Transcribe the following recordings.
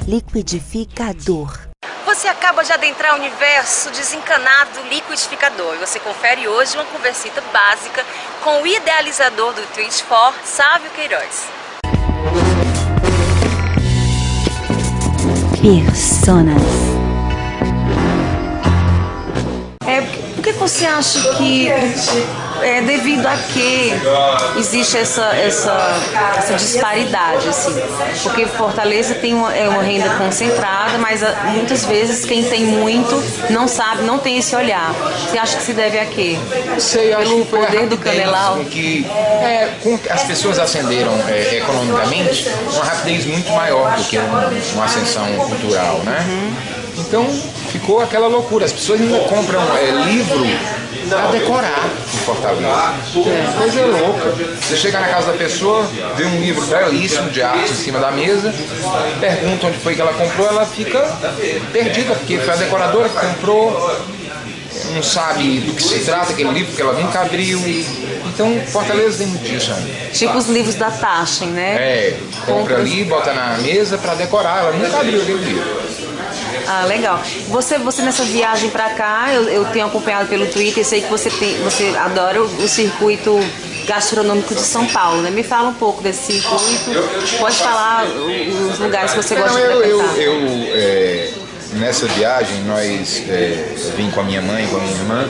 liquidificador. Você acaba de adentrar o universo desencanado do liquidificador e você confere hoje uma conversita básica com o idealizador do Twitch4, Sávio Queiroz. Personas. Por que você acha que, devido a que existe essa disparidade, assim? Porque Fortaleza tem uma renda concentrada, mas muitas vezes quem tem muito não sabe, não tem esse olhar. Você acha que se deve a quê? Não sei, acho Pelo que foi poder do Canelau? Com que as pessoas ascenderam economicamente, uma rapidez muito maior do que uma ascensão cultural, né? Então ficou aquela loucura, as pessoas ainda compram livro para decorar em Fortaleza. Coisa louca. Você chega na casa da pessoa, vê um livro belíssimo de arte em cima da mesa, pergunta onde foi que ela comprou, ela fica perdida, porque foi a decoradora que comprou, não sabe do que se trata aquele livro, porque ela nunca abriu. Então Fortaleza tem muito disso ainda. Tipo os livros da Taschen, né? Compra ali, bota na mesa para decorar, ela nunca abriu aquele livro. Ah, legal. Você nessa viagem pra cá, eu tenho acompanhado pelo Twitter, sei que você adora o circuito gastronômico de São Paulo, né? Me fala um pouco desse circuito, pode falar os lugares que você gosta de frequentar. Nessa viagem, eu vim com a minha mãe, com a minha irmã,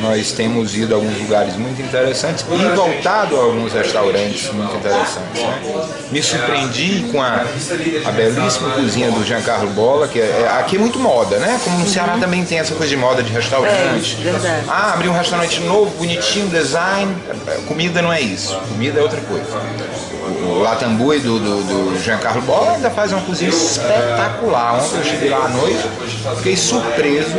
nós temos ido a alguns lugares muito interessantes e voltado a alguns restaurantes muito interessantes, né? Me surpreendi com a belíssima cozinha do Giancarlo Bolla, que aqui é muito moda, né? Como no Ceará também tem essa coisa de moda de restaurante. Verdade. Abriu um restaurante novo, bonitinho, design, comida não é isso, comida é outra coisa. O Latambui do Giancarlo Bolla ainda faz uma cozinha espetacular. Ontem eu cheguei lá à noite, fiquei surpreso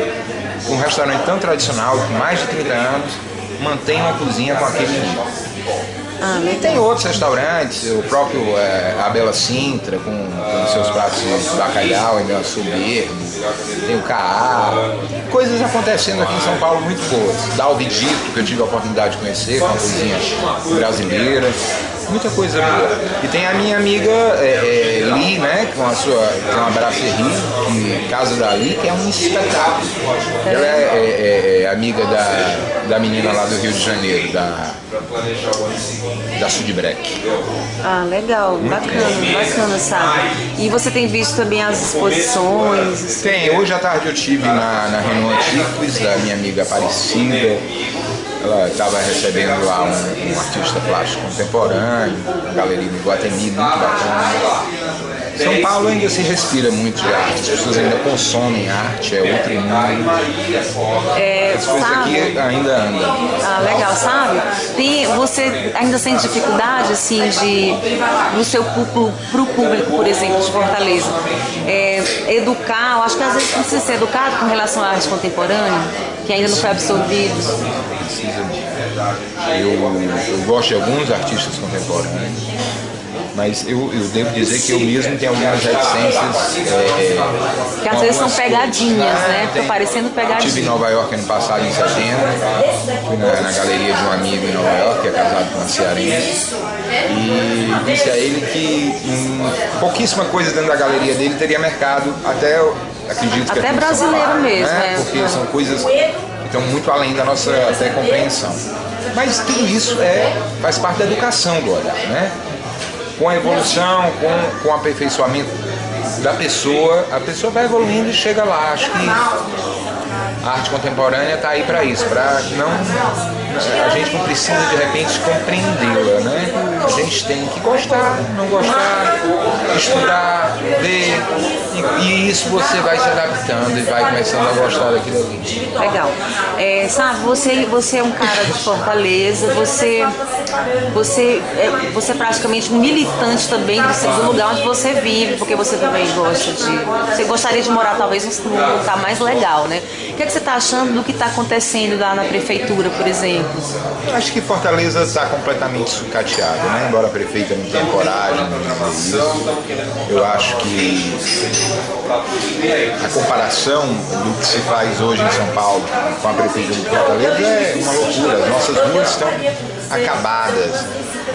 com um restaurante tão tradicional, com mais de 30 anos, mantém uma cozinha com aquele nível. E tem outros restaurantes, o próprio a Bela Sintra, com seus pratos de bacalhau, ainda soberbo, tem o Caá, coisas acontecendo aqui em São Paulo muito boas. Dalvidito, que eu tive a oportunidade de conhecer, com a cozinha brasileira, muita coisa boa. E tem a minha amiga Li, né, com a sua, tem uma brasserie, Casa da Li, que é um espetáculo. Ela é amiga da menina lá do Rio de Janeiro, da Sudbrec. Ah, legal, bacana, sabe? E você tem visto também as exposições? Tem, hoje à tarde eu estive na Renault Antiques, da minha amiga Aparecida. Ela estava recebendo lá um artista plástico contemporâneo, uma galeria no Iguatemi, muito bacana. São Paulo ainda se respira muito de arte, as pessoas ainda consomem arte, é outro mundo. As coisas aqui ainda andam. Ah, legal, sabe? Você ainda sente dificuldade, assim, pro público, por exemplo, de Fortaleza, educar, eu acho que às vezes precisa ser educado com relação à arte contemporânea, que ainda não foi absorvido. Eu gosto de alguns artistas contemporâneos, mas eu devo dizer que eu mesmo tenho algumas reticências. Que às vezes são pegadinhas, né? Fica parecendo pegadinha. Estive em Nova York ano passado, em setembro, fui na galeria de um amigo em Nova York, que é casado com uma cearense, e disse a ele que pouquíssima coisa dentro da galeria dele teria mercado, até acredito que até brasileiro Paulo, mesmo, né? Porque são coisas que estão muito além da nossa até compreensão. Mas tudo isso faz parte da educação do olhar, né? Com a evolução, com o aperfeiçoamento da pessoa, a pessoa vai evoluindo e chega lá. Acho que a arte contemporânea está aí para isso, a gente não precisa de repente compreendê-la, né? A gente tem que gostar, não gostar, estudar, ver, e isso você vai se adaptando e vai começando a gostar daquilo ali. Legal. Sabe, você é um cara de Fortaleza, você é praticamente um militante também do lugar onde você vive, porque você também você gostaria de morar talvez num lugar mais legal, né? O que você está achando do que está acontecendo lá na prefeitura, por exemplo? Acho que Fortaleza está completamente sucateada, né? Embora a prefeita não tenha coragem de fazer isso, eu acho que a comparação do que se faz hoje em São Paulo com a prefeitura de Fortaleza é uma loucura. As nossas ruas estão acabadas.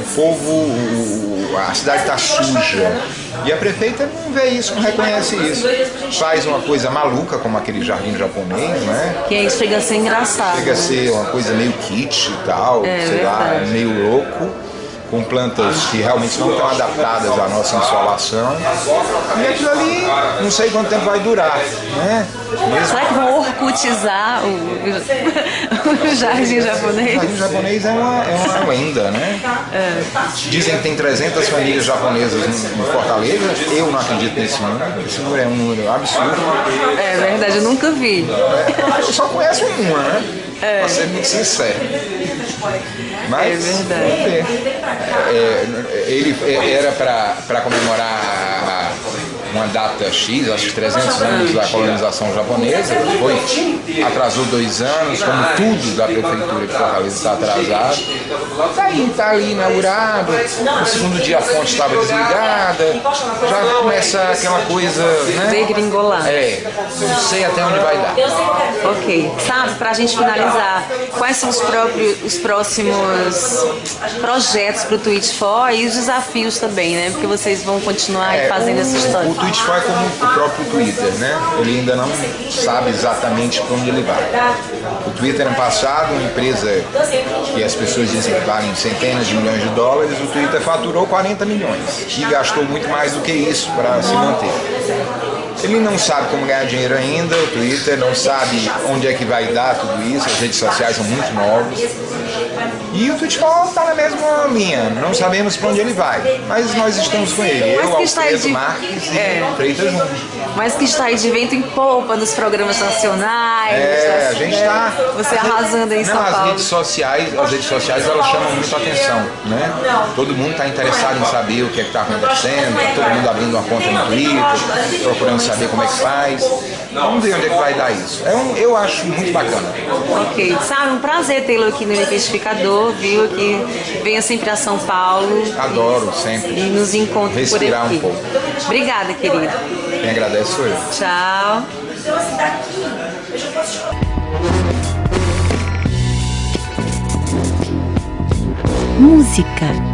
O povo, a cidade está suja. E a prefeita não vê isso, não reconhece isso. Faz uma coisa maluca, como aquele jardim japonês, né? Que aí chega a ser engraçado. Chega a ser uma coisa meio kitsch e tal, sei lá, meio louco, com plantas que realmente não estão adaptadas à nossa insolação. E aquilo ali, não sei quanto tempo vai durar, né? Será que vão orcutizar o jardim japonês? O jardim japonês é uma lenda, né? Dizem que tem 300 famílias japonesas em Fortaleza. Eu não acredito nesse número. Esse número é um número absurdo. É verdade, eu nunca vi. Eu só conheço uma, né? Pra ser muito sincero. Mas, é verdade. Ele era para comemorar uma data X, acho que 300 anos da colonização japonesa, atrasou 2 anos, como tudo da prefeitura de Fortaleza está atrasado. Está ali inaugurado, no segundo dia a fonte estava desligada, já começa aquela coisa, né? Degringolar. Não sei até onde vai dar. Ok, sabe, pra gente finalizar, quais são os próximos projetos pro Twitch For e os desafios também, né? Porque vocês vão continuar fazendo essa história. O Twitch For é como o próprio Twitter, né? Ele ainda não sabe exatamente para onde ele vai. O Twitter, ano passado, uma empresa que as pessoas dizem que vale centenas de milhões de dólares, o Twitter faturou 40 milhões e gastou muito mais do que isso para se manter. Ele não sabe como ganhar dinheiro ainda, o Twitter não sabe onde é que vai dar tudo isso, as redes sociais são muito novas. E o Twitch For está na mesma linha, não sabemos para onde ele vai, mas nós estamos com ele. Eu, Alfredo Marques e Freitas Júnior. Mas que está aí de vento em polpa nos programas nacionais. A gente está... Você arrasando aí em São Paulo. As redes sociais elas chamam muito atenção, né? Todo mundo está interessado em saber o que é que está acontecendo, todo mundo abrindo uma conta no Twitter, procurando saber como é que faz. Vamos ver onde é que vai dar isso. Eu acho muito bacana. Ok. Sabe, um prazer tê-lo aqui no Liquidificador, viu? Que venha sempre a São Paulo. Adoro, sempre. E nos encontre por aqui. Respirar um pouco. Obrigada, querida. Quem agradece sou eu. Tchau. Música.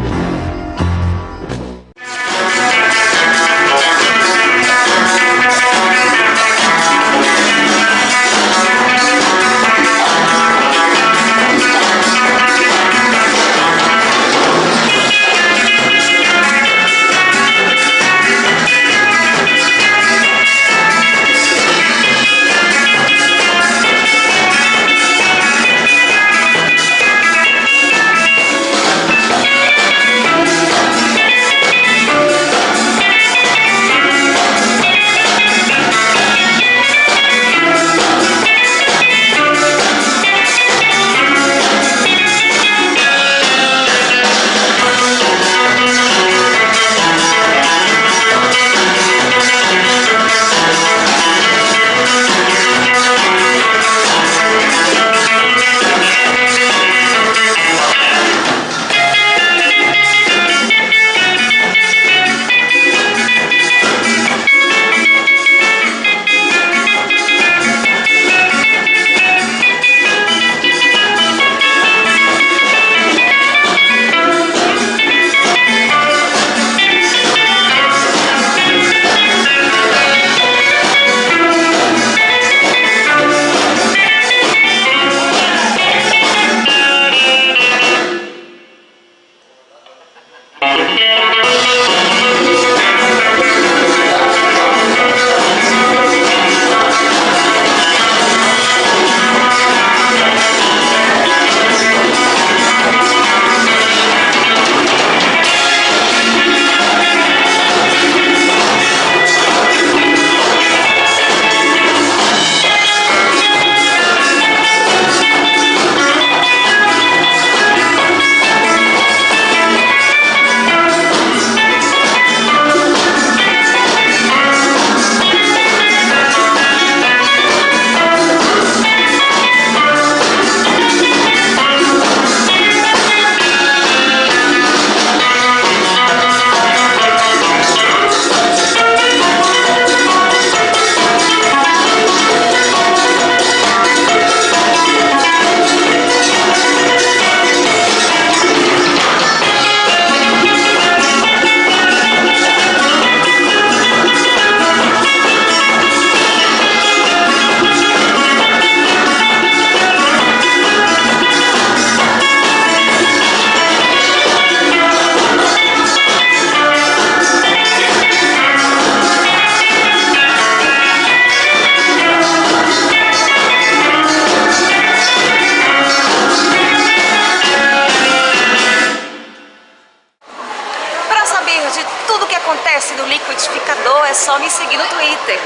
acontece no liquidificador é só me seguir no Twitter,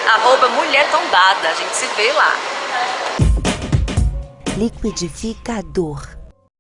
@mulhertombada. A gente se vê lá. Liquidificador.